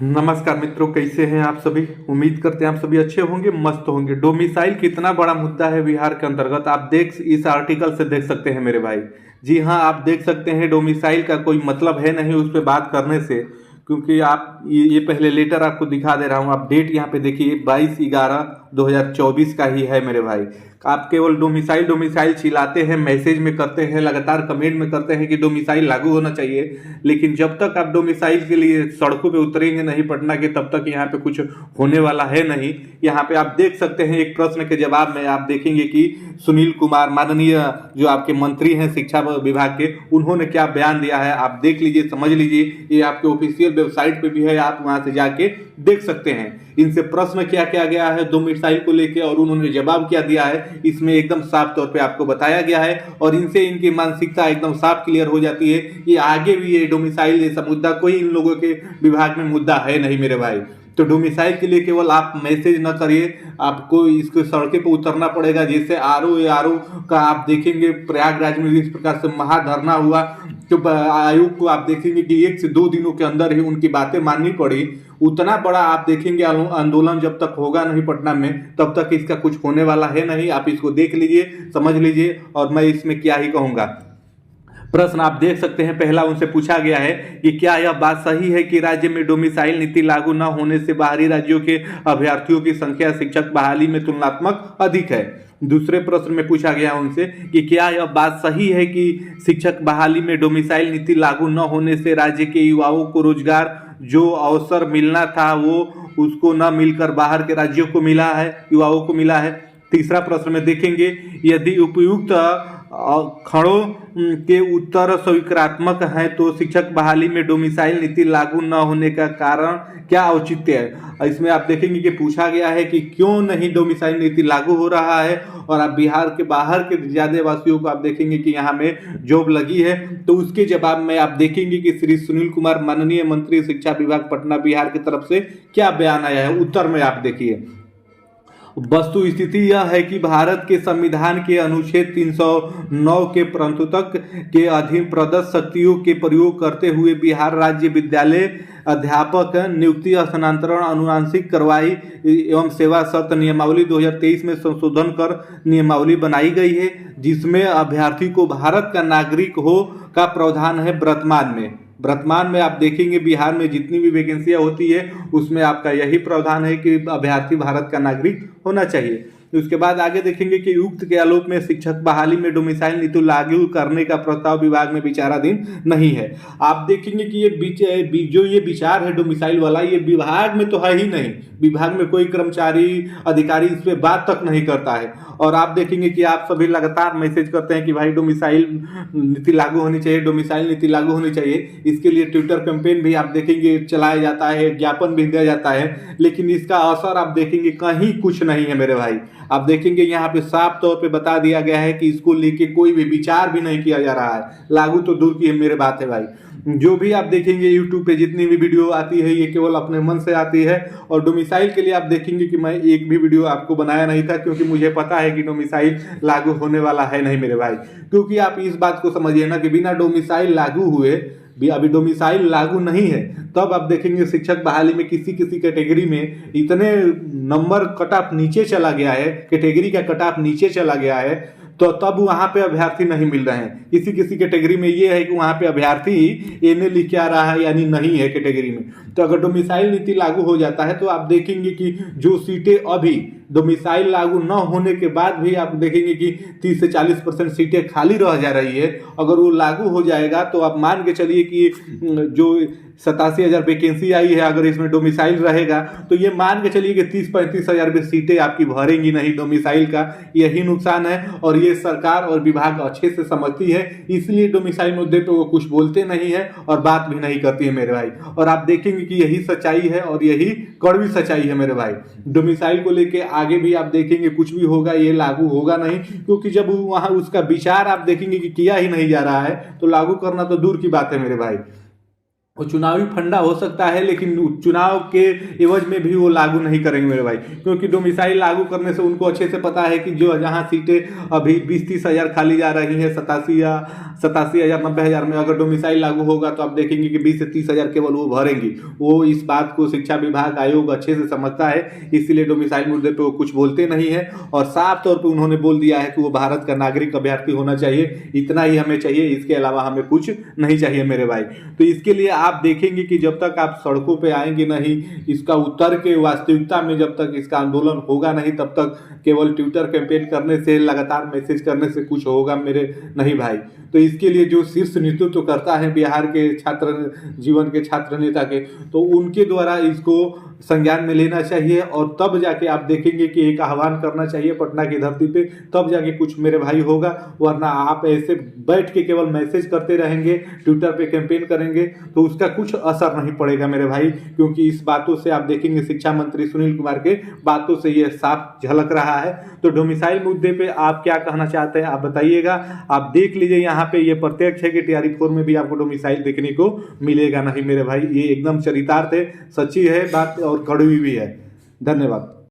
नमस्कार मित्रों, कैसे हैं आप सभी। उम्मीद करते हैं आप सभी अच्छे होंगे, मस्त होंगे। डोमिसाइल कितना बड़ा मुद्दा है बिहार के अंतर्गत, आप इस आर्टिकल से देख सकते हैं मेरे भाई। जी हाँ, आप देख सकते हैं डोमिसाइल का कोई मतलब है नहीं उस पर बात करने से, क्योंकि आप ये पहले लेटर आपको दिखा दे रहा हूँ। आप डेट यहाँ पे देखिए 22/11/2024 का ही है मेरे भाई। आप केवल डोमिसाइल डोमिसाइल चिल्लाते हैं, मैसेज में करते हैं, लगातार कमेंट में करते हैं कि डोमिसाइल लागू होना चाहिए, लेकिन जब तक आप डोमिसाइल के लिए सड़कों पे उतरेंगे नहीं पटना के, तब तक यहाँ पे कुछ होने वाला है नहीं। यहाँ पे आप देख सकते हैं एक प्रश्न के जवाब में आप देखेंगे कि सुनील कुमार माननीय जो आपके मंत्री हैं शिक्षा विभाग के, उन्होंने क्या बयान दिया है आप देख लीजिए, समझ लीजिए। ये आपके ऑफिशियल वेबसाइट पे भी है, आप वहां से जाके देख सकते हैं। इनसे प्रश्न क्या किया गया है डोमिसाइल को लेके और उन्होंने जवाब क्या दिया है, इसमें एकदम साफ तौर पे आपको बताया गया है। और इनसे इनकी मानसिकता एकदम साफ क्लियर हो जाती है कि आगे भी ये डोमिसाइल जैसा मुद्दा कोई इन लोगों के विभाग में मुद्दा है नहीं मेरे भाई। तो डोमिसाइल के लिए केवल आप मैसेज न करिए, आपको इसको सड़के पर उतरना पड़ेगा। जैसे आरओ का आप देखेंगे प्रयागराज में इस प्रकार से महाधरना हुआ, तो आयोग को आप देखेंगे कि 1 से 2 दिनों के अंदर ही उनकी बातें माननी पड़ी। उतना बड़ा आप देखेंगे आंदोलन जब तक होगा नहीं पटना में, तब तक इसका कुछ होने वाला है नहीं। आप इसको देख लीजिए, समझ लीजिए, और मैं इसमें क्या ही कहूँगा। प्रश्न आप देख सकते हैं, पहला उनसे पूछा गया है कि क्या यह बात सही है कि राज्य में डोमिसाइल नीति लागू न होने से बाहरी राज्यों के अभ्यर्थियों की संख्या शिक्षक बहाली में तुलनात्मक अधिक है। दूसरे प्रश्न में पूछा गया उनसे कि क्या यह बात सही है कि शिक्षक बहाली में डोमिसाइल नीति लागू न होने से राज्य के युवाओं को रोजगार जो अवसर मिलना था वो उसको न मिलकर बाहर के राज्यों को मिला है, युवाओं को मिला है। तीसरा प्रश्न में देखेंगे, यदि उपयुक्त खड़ों के उत्तर स्वीकारात्मक है तो शिक्षक बहाली में डोमिसाइल नीति लागू न होने का कारण क्या औचित्य है। इसमें आप देखेंगे कि पूछा गया है कि क्यों नहीं डोमिसाइल नीति लागू हो रहा है, और आप बिहार के बाहर के ज्यादा वासियों को आप देखेंगे कि यहाँ में जॉब लगी है। तो उसके जवाब में आप देखेंगे कि श्री सुनील कुमार माननीय मंत्री शिक्षा विभाग पटना बिहार की तरफ से क्या बयान आया है। उत्तर में आप देखिए, वस्तु स्थिति यह है कि भारत के संविधान के अनुच्छेद 309 के प्रस्तुतक के अधीन प्रदत्त शक्तियों के प्रयोग करते हुए बिहार राज्य विद्यालय अध्यापक नियुक्ति स्थानांतरण अनुआंशिक कार्रवाई एवं सेवा शर्त नियमावली 2023 में संशोधन कर नियमावली बनाई गई है, जिसमें अभ्यर्थी को भारत का नागरिक हो का प्रावधान है। वर्तमान में आप देखेंगे बिहार में जितनी भी वैकेंसियां होती है उसमें आपका यही प्रावधान है कि अभ्यर्थी भारत का नागरिक होना चाहिए। उसके बाद आगे देखेंगे कि उक्त के आलोक में शिक्षक बहाली में डोमिसाइल नीति लागू करने का प्रस्ताव विभाग में विचाराधीन नहीं है। आप देखेंगे कि ये विचार है डोमिसाइल वाला, ये विभाग में तो है ही नहीं। विभाग में कोई कर्मचारी अधिकारी इस पे बात तक नहीं करता है। और आप देखेंगे कि आप सभी लगातार मैसेज करते हैं कि भाई डोमिसाइल नीति लागू होनी चाहिए, डोमिसाइल नीति लागू होनी चाहिए। इसके लिए ट्विटर कैंपेन भी आप देखेंगे चलाया जाता है, ज्ञापन भी दिया जाता है, लेकिन इसका असर आप देखेंगे कहीं कुछ नहीं है मेरे भाई। आप देखेंगे यहाँ पे साफ तौर पे बता दिया गया है कि इसको लेके कोई भी विचार भी नहीं किया जा रहा है। लागू तो दूर की है मेरे बात है भाई। जो भी आप देखेंगे यूट्यूब पे जितनी भी वीडियो आती है ये केवल अपने मन से आती है। और डोमिसाइल के लिए आप देखेंगे कि मैं एक भी वीडियो आपको बनाया नहीं था, क्योंकि मुझे पता है कि डोमिसाइल लागू होने वाला है नहीं मेरे भाई। क्योंकि आप इस बात को समझिए ना कि बिना डोमिसाइल लागू हुए भी अभी डोमिसाइल लागू नहीं है, तब आप देखेंगे शिक्षक बहाली में किसी किसी कैटेगरी में इतने नंबर कट ऑफ नीचे चला गया है, कैटेगरी का कट ऑफ नीचे चला गया है, तो तब वहां पे अभ्यर्थी नहीं मिल रहे हैं। किसी किसी कैटेगरी में ये है कि वहां पे अभ्यर्थी एने लिख के आ रहा है यानी नहीं है कैटेगरी में। तो अगर डोमिसाइल नीति लागू हो जाता है तो आप देखेंगे कि जो सीटें अभी डोमिसाइल लागू न होने के बाद भी आप देखेंगे कि 30 से 40% सीटें खाली रह जा रही है। अगर वो लागू हो जाएगा तो आप मान के चलिए कि जो 87,000 वैकेंसी आई है, अगर इसमें डोमिसाइल रहेगा तो ये मान के चलिए कि 30-35 हजार भी सीटें आपकी भरेंगी नहीं डोमिसाइल का। यही नुकसान है और ये सरकार और विभाग अच्छे से समझती है, इसलिए डोमिसाइल मुद्दे पे वो कुछ बोलते नहीं है और बात भी नहीं करती है मेरे भाई। और आप देखेंगे कि यही सच्चाई है और यही कड़वी सच्चाई है मेरे भाई। डोमिसाइल को लेके आगे भी आप देखेंगे कुछ भी होगा, ये लागू होगा नहीं, क्योंकि जब वहां उसका विचार आप देखेंगे कि किया ही नहीं जा रहा है तो लागू करना तो दूर की बात है मेरे भाई। वो चुनावी फंडा हो सकता है, लेकिन चुनाव के एवज में भी वो लागू नहीं करेंगे मेरे भाई, क्योंकि डोमिसाइल लागू करने से उनको अच्छे से पता है कि जो जहां सीटें अभी 20-30 हज़ार खाली जा रही हैं, 87 हज़ार 90 हज़ार में, अगर डोमिसाइल लागू होगा तो आप देखेंगे कि 20 से 30 हज़ार केवल वो भरेंगी। वो इस बात को शिक्षा विभाग आयोग अच्छे से समझता है, इसीलिए डोमिसाइल मुद्दे पर वो कुछ बोलते नहीं है, और साफ तौर पर उन्होंने बोल दिया है कि वो भारत का नागरिक अभ्यर्थी होना चाहिए, इतना ही हमें चाहिए, इसके अलावा हमें कुछ नहीं चाहिए मेरे भाई। तो इसके लिए आप देखेंगे कि जब तक आप सड़कों पे आएंगे नहीं, इसका उतर के वास्तविकता में जब तक इसका आंदोलन होगा नहीं, तब तक केवल ट्विटर कैंपेन करने से, लगातार मैसेज करने से कुछ होगा मेरे नहीं भाई। तो इसके लिए जो शीर्ष नेतृत्व करता है बिहार के छात्र जीवन के छात्र नेता के, तो उनके द्वारा इसको संज्ञान में लेना चाहिए, और तब जाके आप देखेंगे कि एक आह्वान करना चाहिए पटना की धरती पे, तब जाके कुछ मेरे भाई होगा। वरना आप ऐसे बैठ के केवल मैसेज करते रहेंगे, ट्विटर पे कैंपेन करेंगे, तो उसका कुछ असर नहीं पड़ेगा मेरे भाई, क्योंकि इस बातों से आप देखेंगे शिक्षा मंत्री सुनील कुमार के बातों से ये साफ झलक रहा है। तो डोमिसाइल मुद्दे पे आप क्या कहना चाहते हैं, आप बताइएगा। आप देख लीजिए यहाँ पे ये प्रत्यक्ष है कि TRE 4 में भी आपको डोमिसाइल देखने को मिलेगा नहीं मेरे भाई, ये एकदम चरितार्थ है, सच्ची है बात और कड़वी भी है। धन्यवाद।